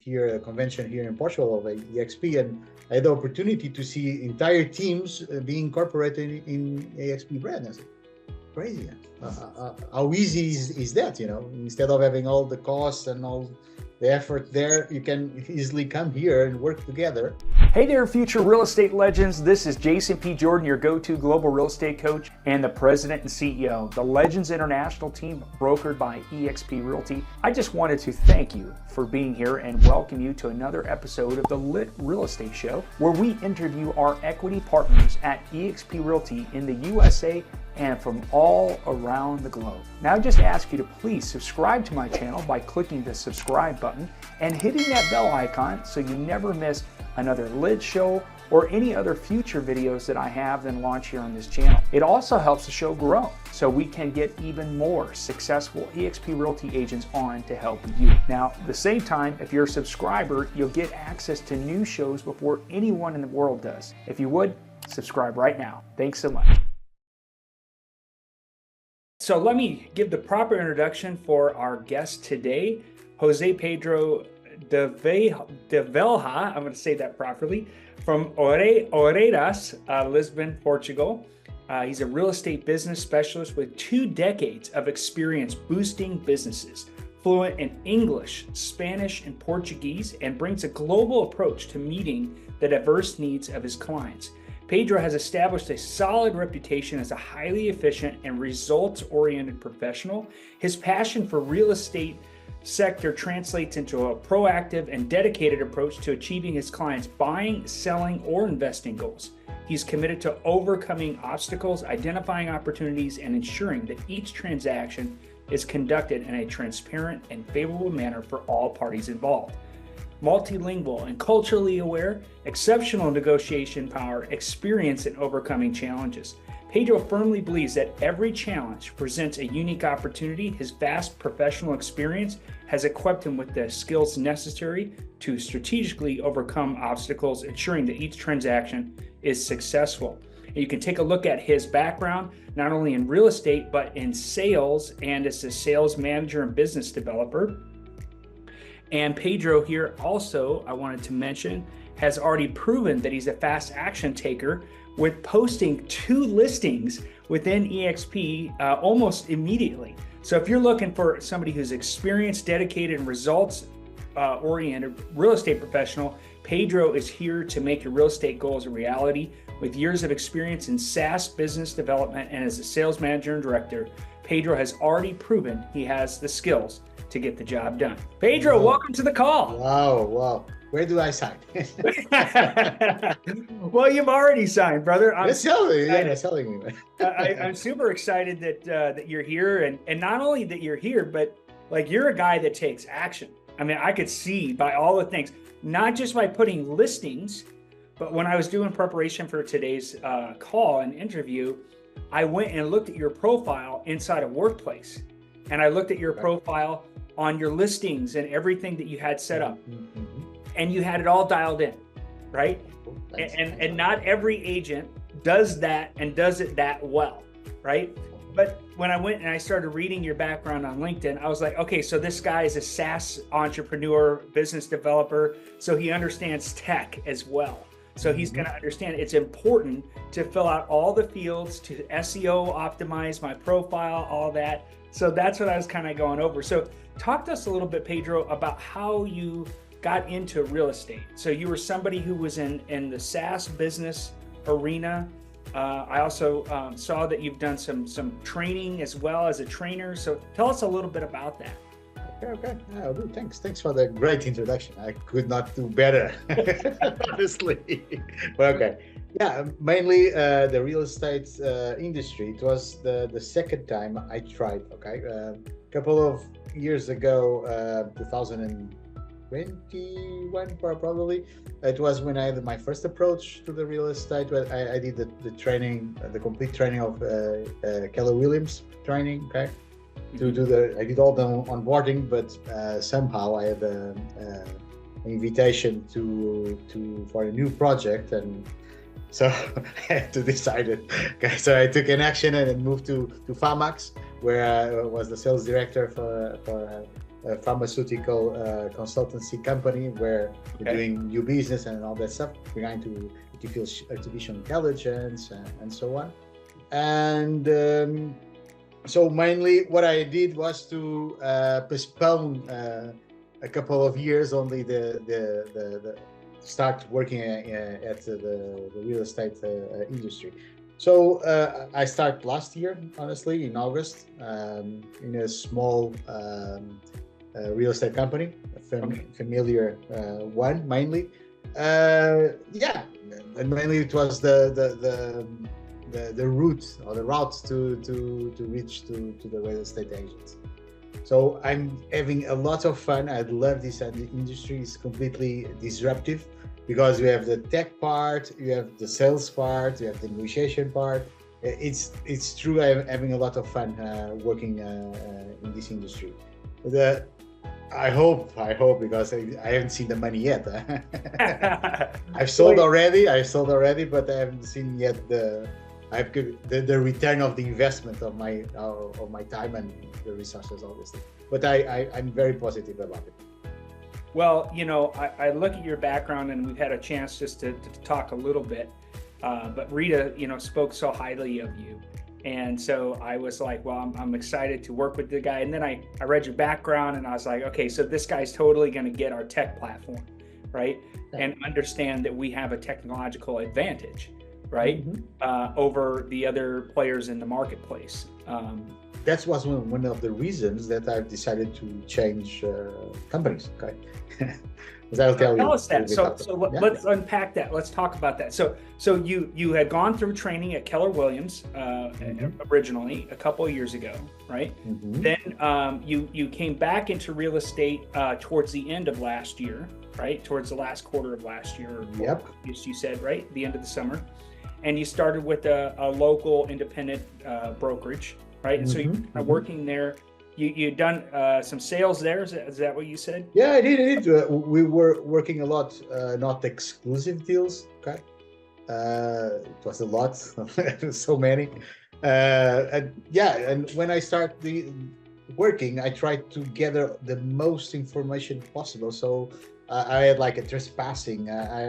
here, a convention here in Portugal of EXP, and I had the opportunity to see entire teams being incorporated in EXP brand. I said, crazy. How easy is that? Instead of having all the costs and all the effort there, you can easily come here and work together. Hey there, future real estate legends. This is Jason P. Jordan, your go-to global real estate coach and the president and CEO of the Legends International team brokered by eXp Realty. I just wanted to thank you for being here and welcome you to another episode of the Lit Real Estate Show, where we interview our equity partners at eXp Realty in the USA and from all around the globe. Now I just ask you to please subscribe to my channel by clicking the subscribe button and hitting that bell icon so you never miss another Lit show or any other future videos that I have then launch here on this channel. It also helps the show grow so we can get even more successful eXp Realty agents on to help you. Now, at the same time, if you're a subscriber, you'll get access to new shows before anyone in the world does. If you would, subscribe right now. Thanks so much. So let me give the proper introduction for our guest today, Jose Pedro de Velha, I'm going to say that properly, from Oeiras, Lisbon, Portugal. He's a real estate business specialist with 2 decades of experience boosting businesses, fluent in English, Spanish, and Portuguese, and brings a global approach to meeting the diverse needs of his clients. Pedro has established a solid reputation as a highly efficient and results-oriented professional. His passion for real estate sector translates into a proactive and dedicated approach to achieving his clients' buying, selling, or investing goals. He's committed to overcoming obstacles, identifying opportunities, and ensuring that each transaction is conducted in a transparent and favorable manner for all parties involved. Multilingual and culturally aware, exceptional negotiation power, experience in overcoming challenges. Pedro firmly believes that every challenge presents a unique opportunity. His vast professional experience has equipped him with the skills necessary to strategically overcome obstacles, ensuring that each transaction is successful. And you can take a look at his background, not only in real estate, but in sales and as a sales manager and business developer. And Pedro here also, I wanted to mention, has already proven that he's a fast action taker with posting 2 listings within eXp almost immediately. So if you're looking for somebody who's experienced, dedicated, and results-oriented real estate professional, Pedro is here to make your real estate goals a reality. With years of experience in SaaS business development and as a sales manager and director, Pedro has already proven he has the skills to get the job done. Pedro, welcome to the call. Wow. Where do I sign? Well, you've already signed, brother. That's telling me. I'm super excited that you're here, and not only that you're here, but like you're a guy that takes action. I mean, I could see by all the things, not just by putting listings, but when I was doing preparation for today's call and interview, I went and looked at your profile inside of Workplace, and I looked at your profile on your listings and everything that you had set up. And you had it all dialed in, right? And not every agent does that and does it that well, right? But when I went and I started reading your background on LinkedIn, I was like, okay, so this guy is a SaaS entrepreneur, business developer, so he understands tech as well. So he's going to understand it's important to fill out all the fields, to SEO optimize my profile, all that. So that's what I was kind of going over. So talk to us a little bit, Pedro, about how you got into real estate. So you were somebody who was in the SaaS business arena. I also saw that you've done some training as well as a trainer. So tell us a little bit about that. Okay. Yeah, thanks for the great introduction. I could not do better, honestly. But okay. Yeah, mainly the real estate industry. It was the second time I tried. Okay, a couple of years ago, 2021 probably. It was when I had my first approach to the real estate. I did the training, the complete training of Keller Williams training. Okay, I did all the onboarding, but somehow I had an invitation for a new project, and so I had to decide it. Okay, so I took an action and then moved to Famax, where I was the sales director for pharmaceutical consultancy company where we're doing new business and all that stuff, behind to artificial intelligence and so on. And so mainly what I did was to postpone a couple of years only the start working at the real estate industry. So I started last year, honestly, in August, in a small real estate company, familiar one mainly. And mainly it was the route or the route to reach to the real estate agents. So I'm having a lot of fun. I love this industry. It's completely disruptive because you have the tech part, you have the sales part, you have the negotiation part. It's true. I'm having a lot of fun working in this industry. I hope because I haven't seen the money yet. I've sold already, but I haven't seen yet the return of the investment of my time and the resources, obviously. But I'm very positive about it. Well, I look at your background, and we've had a chance just to talk a little bit. But Rita, spoke so highly of you. And so I was like, well, I'm excited to work with the guy. And then I read your background, and I was like, okay, so this guy's totally going to get our tech platform, right? And understand that we have a technological advantage, right? Over the other players in the marketplace. That was one of the reasons that I've decided to change companies. Okay. I'll tell us that. So let's unpack that. Let's talk about that. So you had gone through training at Keller Williams originally a couple of years ago, right? Then you came back into real estate towards the end of last year, right? Towards the last quarter of last year. Yep. You said, right? The end of the summer. And you started with a local independent brokerage, right? And so you're working there. You done some sales there? Is that what you said? Yeah, I did. We were working a lot, not exclusive deals. Okay, it was a lot, so many. And when I started working, I tried to gather the most information possible. So I had like a trespassing. I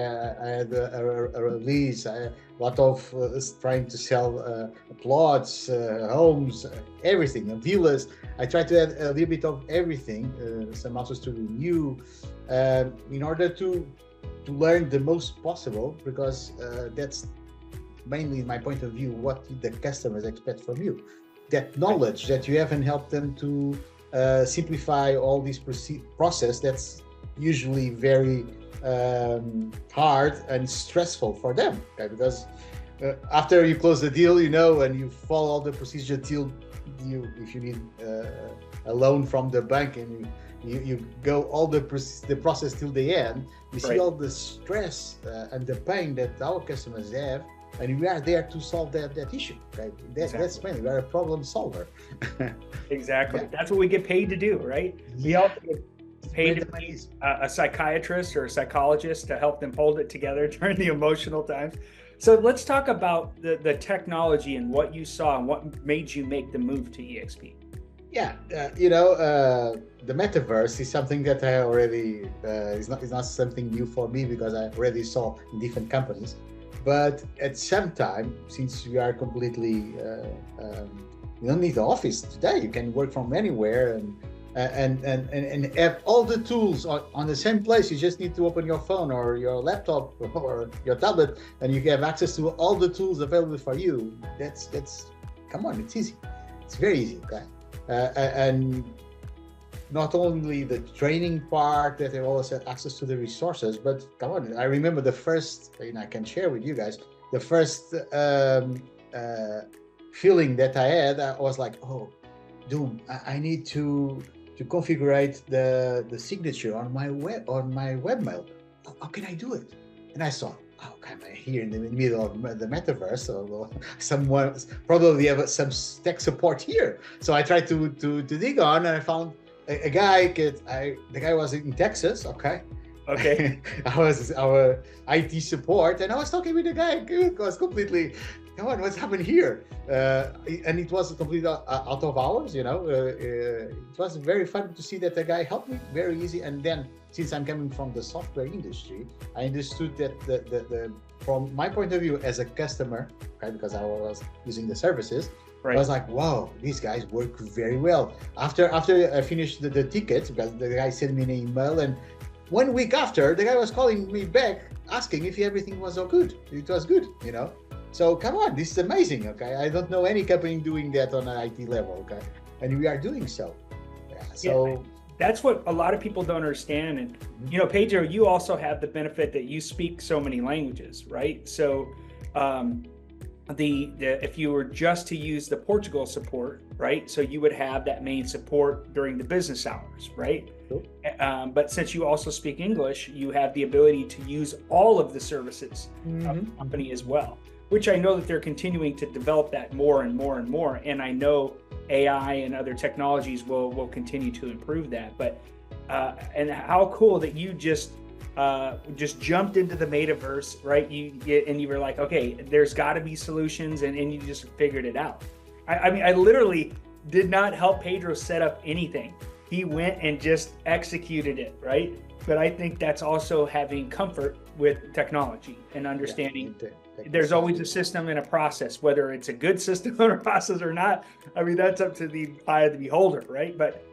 had a release. A lot of trying to sell plots, homes, everything, villas. I tried to add a little bit of everything, some houses to renew, in order to learn the most possible, because that's mainly, in my point of view, what the customers expect from you. That knowledge that you haven't helped them to simplify all this process that's usually very hard and stressful for them, okay? Because after you close the deal, and you follow all the procedure till if you need a loan from the bank, and you go all the process till the end, you see all the stress and the pain that our customers have, and we are there to solve that issue. Okay? That's mainly, we're a problem solver. Exactly. That's what we get paid to do, right? We also get paid to be a psychiatrist or a psychologist to help them hold it together during the emotional times. So let's talk about the technology and what you saw and what made you make the move to EXP. Yeah, the metaverse is something that I already is not something new for me, because I already saw in different companies. But at some time, since we are completely, you don't need the office today. You can work from anywhere and have all the tools on the same place. You just need to open your phone or your laptop or your tablet, and you have access to all the tools available for you. That's come on, it's easy. It's very easy, okay? And not only the training part, that they always have access to the resources, but come on, I remember the first, I can share with you guys, the first feeling that I had. I was like, oh, Doom, I need to configure the signature on my webmail. How can I do it? And I saw, okay, I'm here in the middle of the metaverse, so someone probably have some tech support here. So I tried to dig on, and I found a guy. The guy was in Texas, okay, Okay. I was our IT support, and I was talking with the guy. It was completely, come on, what's happened here? And it was completely out of hours. It was very fun to see that the guy helped me very easy. And then, since I'm coming from the software industry, I understood that the from my point of view as a customer, right, because I was using the services. Right. I was like, wow, these guys work very well. After I finished the ticket, because the guy sent me an email, and 1 week after, the guy was calling me back, asking if everything was all good. It was good, So come on, this is amazing, okay? I don't know any company doing that on an IT level, okay? And we are doing so. Yeah. That's what a lot of people don't understand. And, Pedro, you also have the benefit that you speak so many languages, right? So, if you were just to use the Portugal support, right? So you would have that main support during the business hours, right? Cool. But since you also speak English, you have the ability to use all of the services of the company as well, which I know that they're continuing to develop that more and more and more. And I know AI and other technologies will continue to improve that. But and how cool that you just jumped into the metaverse, right? You were like, okay, there's got to be solutions, and you just figured it out. I mean, I literally did not help Pedro set up anything. He went and just executed it, right? But I think that's also having comfort with technology and understanding there's always a system and a process, whether it's a good system or a process or not. I mean, that's up to the eye of the beholder, right? But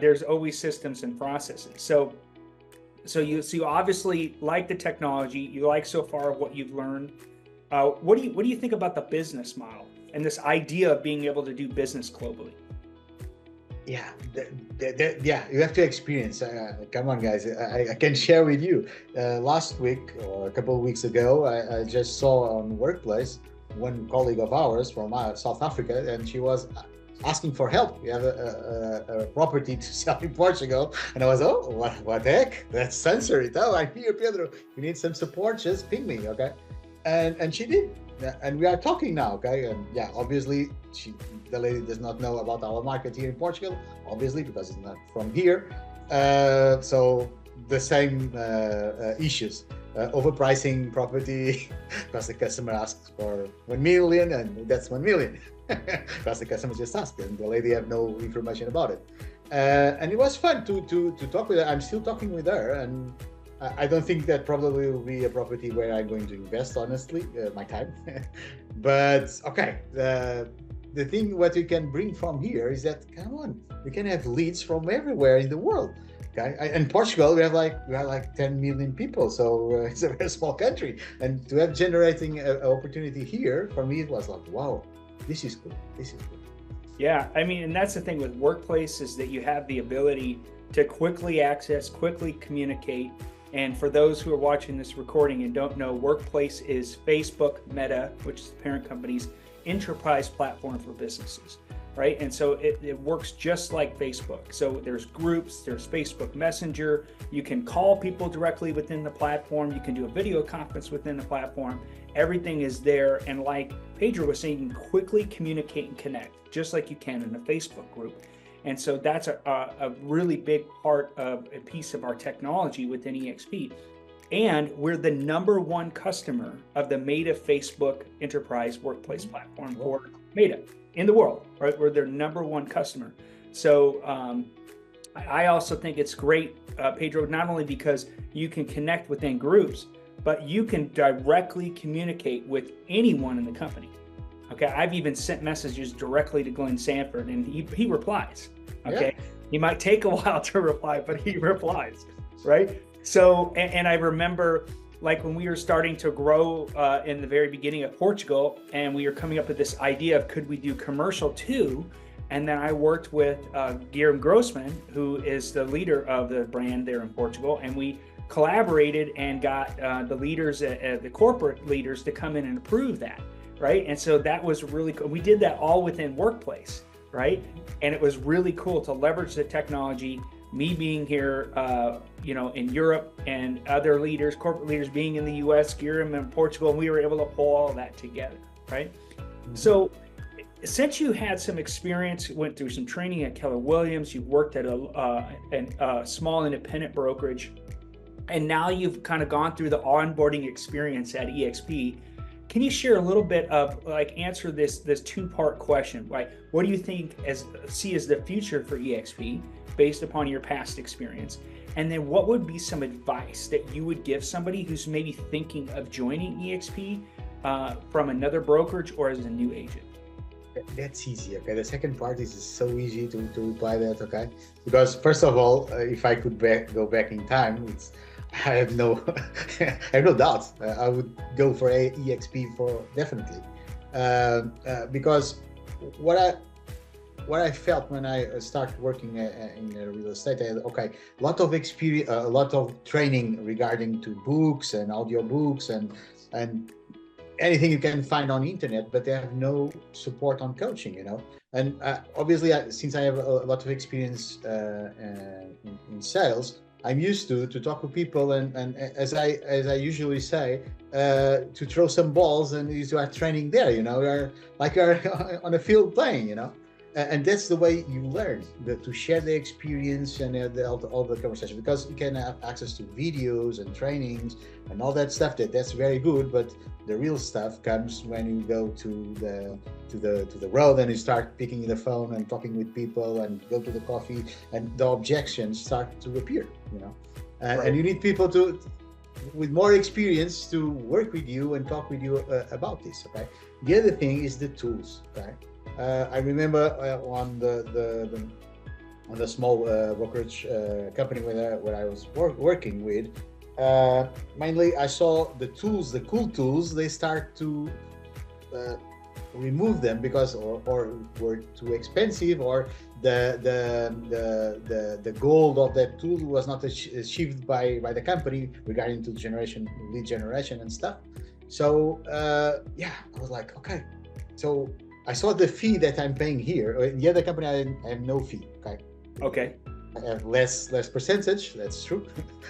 there's always systems and processes. So you obviously like the technology. You like so far what you've learned. What do you think about the business model and this idea of being able to do business globally? Yeah, you have to experience. Come on, guys. I can share with you. Last week or a couple of weeks ago, I just saw on Workplace one colleague of ours from South Africa, and she was asking for help. We have a property to sell in Portugal, and I was, what the heck? Let's censor it. Oh, I'm here, Pedro. You need some support? Just ping me, okay? And she did, and we are talking now, okay? And yeah, obviously, the lady does not know about our market here in Portugal, obviously, because it's not from here. So the same issues. Overpricing property because the customer asks for 1 million, and that's 1 million. Because the customer just asked, and the lady have no information about it. And it was fun to talk with her. I'm still talking with her, and I don't think that probably will be a property where I'm going to invest, honestly, my time. But okay, the thing what we can bring from here is that, come on, we can have leads from everywhere in the world. Okay, in Portugal we have like 10 million people, so it's a very small country, and to have generating an opportunity here, for me it was like, wow, this is good. Yeah, I mean, and that's the thing with Workplace is that you have the ability to quickly access, quickly communicate. And for those who are watching this recording and don't know, Workplace is Facebook Meta, which is the parent company's enterprise platform for businesses, right? And so it works just like Facebook. So there's groups, there's Facebook Messenger. You can call people directly within the platform. You can do a video conference within the platform. Everything is there. And like Pedro was saying, you can quickly communicate and connect, just like you can in a Facebook group. And so that's a really big part of a piece of our technology within EXP. And we're the #1 customer of the Meta Facebook Enterprise Workplace Platform, or Meta, in the world, right? We're their #1 customer. So I also think it's great, Pedro, not only because you can connect within groups, but you can directly communicate with anyone in the company. Okay, I've even sent messages directly to Glenn Sanford, and he replies. Okay, yeah. He might take a while to reply, but he replies, right? So, and I remember like when we were starting to grow in the very beginning of Portugal, and we were coming up with this idea of could we do commercial too? And then I worked with Guilherme Grossman, who is the leader of the brand there in Portugal, and we collaborated and got the leaders, the corporate leaders, to come in and approve that. Right. And so that was really cool. We did that all within Workplace. Right. And it was really cool to leverage the technology, me being here, in Europe, and other leaders, corporate leaders being in the US, Guilherme in Portugal, and we were able to pull all of that together. Right. Mm-hmm. So since you had some experience, went through some training at Keller Williams, you worked at a small independent brokerage, and now you've kind of gone through the onboarding experience at EXP. Can you share a little bit of like answer this two-part question? Like, what do you think see as the future for EXP based upon your past experience? And then what would be some advice that you would give somebody who's maybe thinking of joining EXP from another brokerage or as a new agent? That's easy. Okay, the second part is so easy to reply that. Okay, because first of all, if I could go back in time, I have no I have no doubts. I would go for EXP for definitely, because what I felt when I started working in real estate, I had, okay, a lot of experience, a lot of training regarding to books and audio books and anything you can find on the internet, but they have no support on coaching, you know. And obviously, since I have a lot of experience in sales, I'm used to talk to people and as I usually say, to throw some balls and you are training there, you know, you're on a field playing, you know. And that's the way you learn, to share the experience and all the conversation, because you can have access to videos and trainings and all that stuff. That's very good, but the real stuff comes when you go to the road and you start picking the phone and talking with people and go to the coffee, and the objections start to appear, you know. Right. And you need people with more experience to work with you and talk with you about this. Okay. The other thing is the tools. Okay. I remember on the small brokerage company where I was working with, mainly I saw the tools, the cool tools, they start to remove them because or were too expensive, or the goal of that tool was not achieved by the company regarding to lead generation and stuff. So yeah, I was like, okay, so I saw the fee that I'm paying here. In the other company, I have no fee. Okay. Okay. I have less percentage. That's true.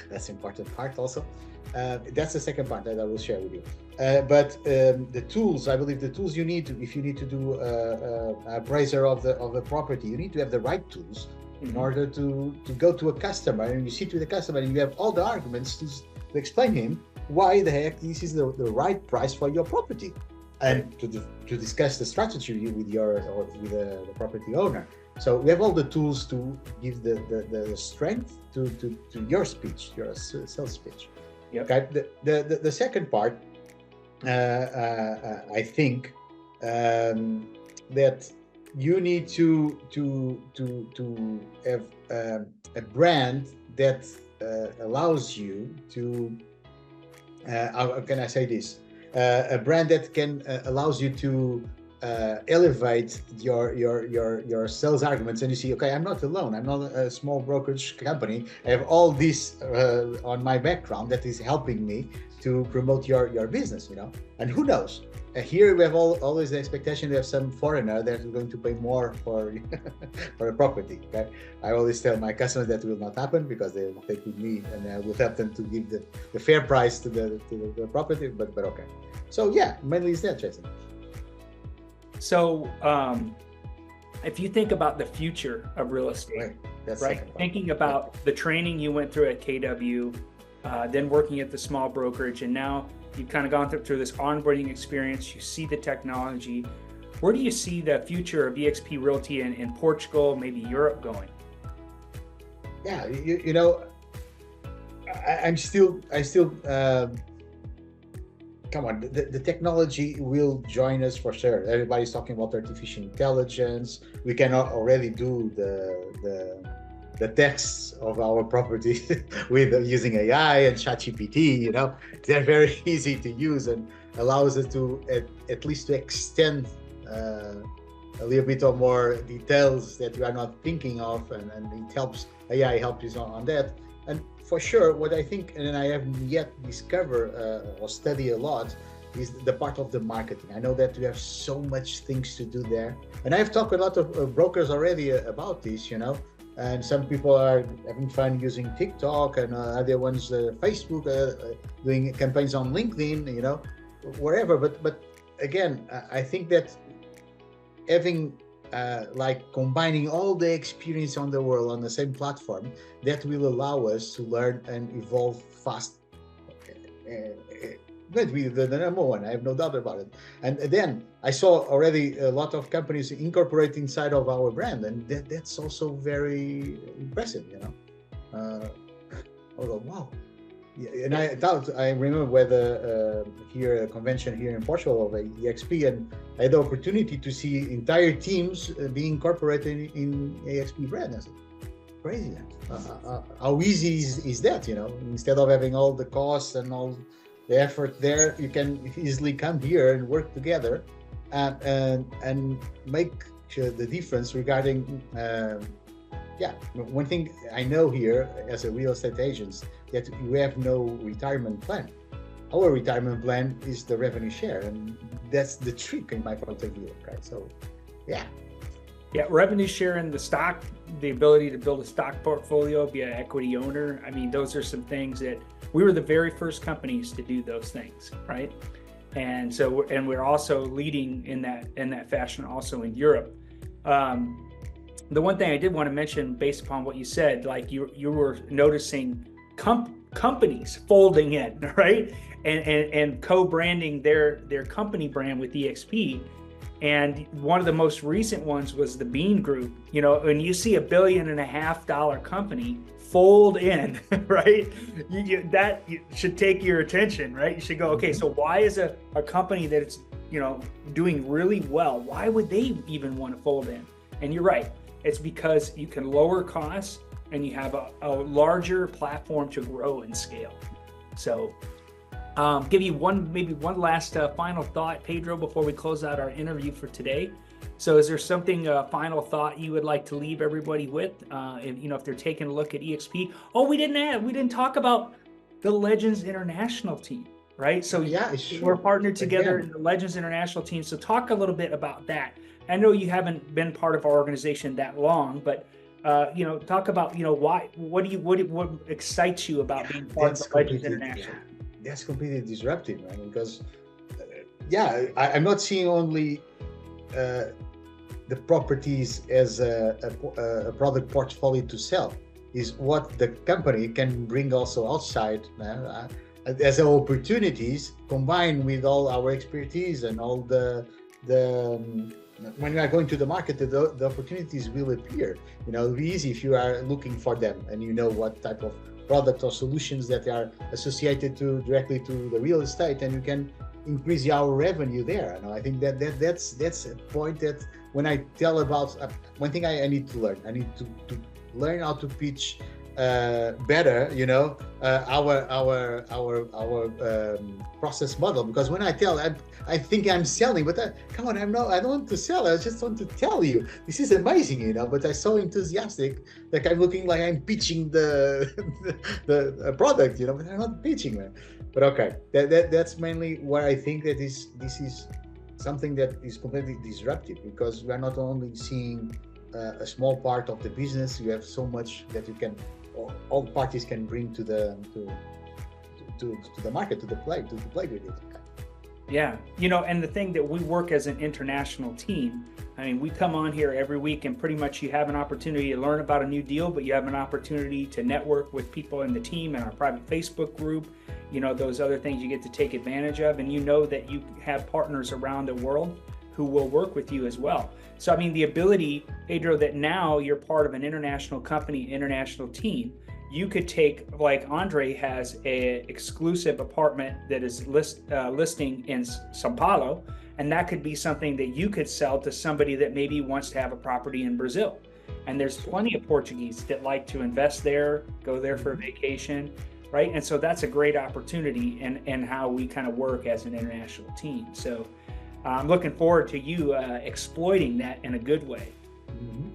That's the important part also. That's the second part that I will share with you. But the tools, I believe the tools you need if you need to do appraiser of the property, you need to have the right tools in order to go to a customer and you sit with the customer and you have all the arguments to explain him why the heck this is the right price for your property. And to discuss the strategy with the property owner. So we have all the tools to give the strength to your speech, your sales speech. Yep. Okay. The second part, I think that you need to have a brand that allows you to. How can I say this? A brand that can allows you to elevate your sales arguments, and you see, okay, I'm not alone. I'm not a small brokerage company. I have all this on my background that is helping me to promote your business, you know. And who knows? Here we have always the expectation to have some foreigner that is going to pay more for for a property. Okay, I always tell my customers that will not happen because they will take with me, and I will help them to give the fair price to the property. But okay, so yeah, mainly is that, Jason. So if you think about the future of real estate, right? Thinking about the training you went through at KW, then working at the small brokerage, and now you've kind of gone through this onboarding experience, you see the technology. Where do you see the future of EXP Realty in Portugal, maybe Europe going? Yeah, you know, I still come on, the technology will join us for sure. Everybody's talking about artificial intelligence. We can already do the texts of our property with using AI and ChatGPT. You know, they're very easy to use and allows us to at least to extend a little bit of more details that we are not thinking of, and it helps. AI helps us on that. And for sure, what I think, and I haven't yet discovered or study a lot, is the part of the marketing. I know that we have so much things to do there, and I've talked a lot of brokers already about this, you know. And some people are having fun using TikTok, and other ones Facebook, doing campaigns on LinkedIn, you know, wherever. But again, I think that having like combining all the experience on the world on the same platform, that will allow us to learn and evolve fast. Going to be the number one. I have no doubt about it. And then I saw already a lot of companies incorporate inside of our brand, and that's also very impressive. I was like, wow. Yeah, and I remember whether a convention here in Portugal of EXP, and I had the opportunity to see entire teams being incorporated in EXP brand. I said, crazy. How easy is that? Instead of having all the costs and all the effort there, you can easily come here and work together and make the difference regarding. One thing I know here as a real estate agent, that we have no retirement plan. Our retirement plan is the revenue share, and that's the trick in my point of view. Okay, so revenue share in the stock, the ability to build a stock portfolio, be an equity owner. I mean, those are some things that we were the very first companies to do those things, right? And so, and we're also leading in that fashion also in Europe. The one thing I did want to mention, based upon what you said, like you were noticing companies folding in, right, and co-branding their company brand with EXP. And one of the most recent ones was the Bean Group. When you see $1.5 billion company fold in, right, that should take your attention, right? You should go, okay, so why is a company that's doing really well, why would they even want to fold in? And you're right. It's because you can lower costs and you have a larger platform to grow and scale. So give you maybe one last final thought, Pedro, before we close out our interview for today. So is there something, final thought you would like to leave everybody with? If they're taking a look at EXP. Oh, we didn't talk about the Legends International team, right? So we're partnered together in the Legends International team. So talk a little bit about that. I know you haven't been part of our organization that long, but talk about why. What excites you about being part of the Legends International? That's completely disruptive, right? Because I'm not seeing only the properties as a product portfolio to sell. Is what the company can bring also outside as opportunities, combined with all our expertise and all the when we are going to the market, the opportunities will appear. It'll be easy if you are looking for them and what type of product or solutions that are associated directly to the real estate, and you can increase our revenue there. I think that's a point that when I tell about one thing I need to learn. I need to learn how to pitch better, our process model. Because when I tell, I think I'm selling, but come on, I don't want to sell. I just want to tell you this is amazing, But I'm so enthusiastic, like I'm looking like I'm pitching the product, but I'm not pitching, man. But okay, that's mainly where I think that this is something that is completely disruptive, because we are not only seeing a small part of the business. You have so much that you can. All parties can bring to the market, to play with it. Yeah, and the thing that we work as an international team. I mean, we come on here every week, and pretty much you have an opportunity to learn about a new deal, but you have an opportunity to network with people in the team and our private Facebook group. Those other things you get to take advantage of, and that you have partners around the world who will work with you as well. So, I mean, the ability, Pedro, that now you're part of an international company, international team, you could take, like Andre has a exclusive apartment that is listing in Sao Paulo, and that could be something that you could sell to somebody that maybe wants to have a property in Brazil. And there's plenty of Portuguese that like to invest there, go there for a vacation, right? And so that's a great opportunity and how we kind of work as an international team. So I'm looking forward to you exploiting that in a good way. Mm-hmm.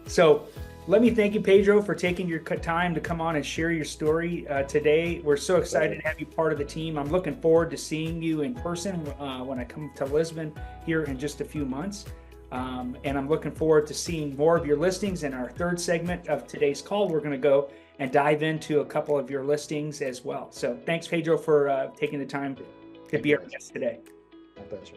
So let me thank you, Pedro, for taking your time to come on and share your story today. We're so excited to have you part of the team. I'm looking forward to seeing you in person when I come to Lisbon here in just a few months. And I'm looking forward to seeing more of your listings. In our third segment of today's call, we're going to go and dive into a couple of your listings as well. So thanks, Pedro, for taking the time to be our guest today. My pleasure.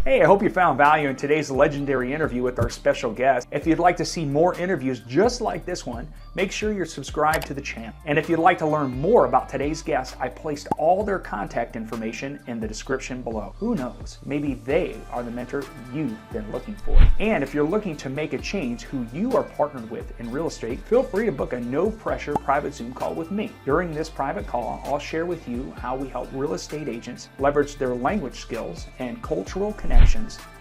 Hey, I hope you found value in today's legendary interview with our special guest. If you'd like to see more interviews just like this one, make sure you're subscribed to the channel. And if you'd like to learn more about today's guest, I placed all their contact information in the description below. Who knows, maybe they are the mentor you've been looking for. And if you're looking to make a change who you are partnered with in real estate, feel free to book a no-pressure private Zoom call with me. During this private call, I'll share with you how we help real estate agents leverage their language skills and cultural connections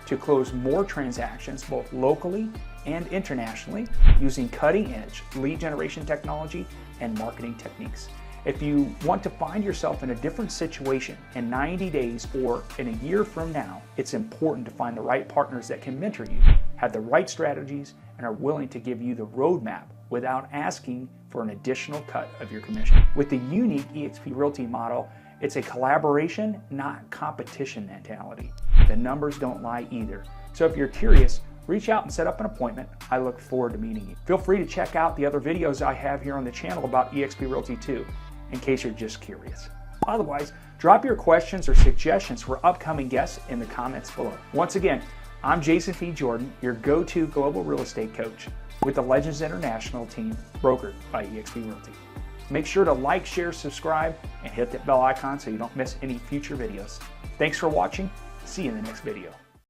to close more transactions both locally and internationally using cutting-edge lead generation technology and marketing techniques. If you want to find yourself in a different situation in 90 days or in a year from now, it's important to find the right partners that can mentor you, have the right strategies, and are willing to give you the roadmap without asking for an additional cut of your commission. With the unique eXp Realty model, it's a collaboration, not competition mentality. The numbers don't lie either. So if you're curious, reach out and set up an appointment. I look forward to meeting you. Feel free to check out the other videos I have here on the channel about eXp Realty too, in case you're just curious. Otherwise, drop your questions or suggestions for upcoming guests in the comments below. Once again, I'm Jason P. Jordan, your go-to global real estate coach with the Legends International team, brokered by eXp Realty. Make sure to like, share, subscribe, and hit that bell icon so you don't miss any future videos. Thanks for watching. See you in the next video.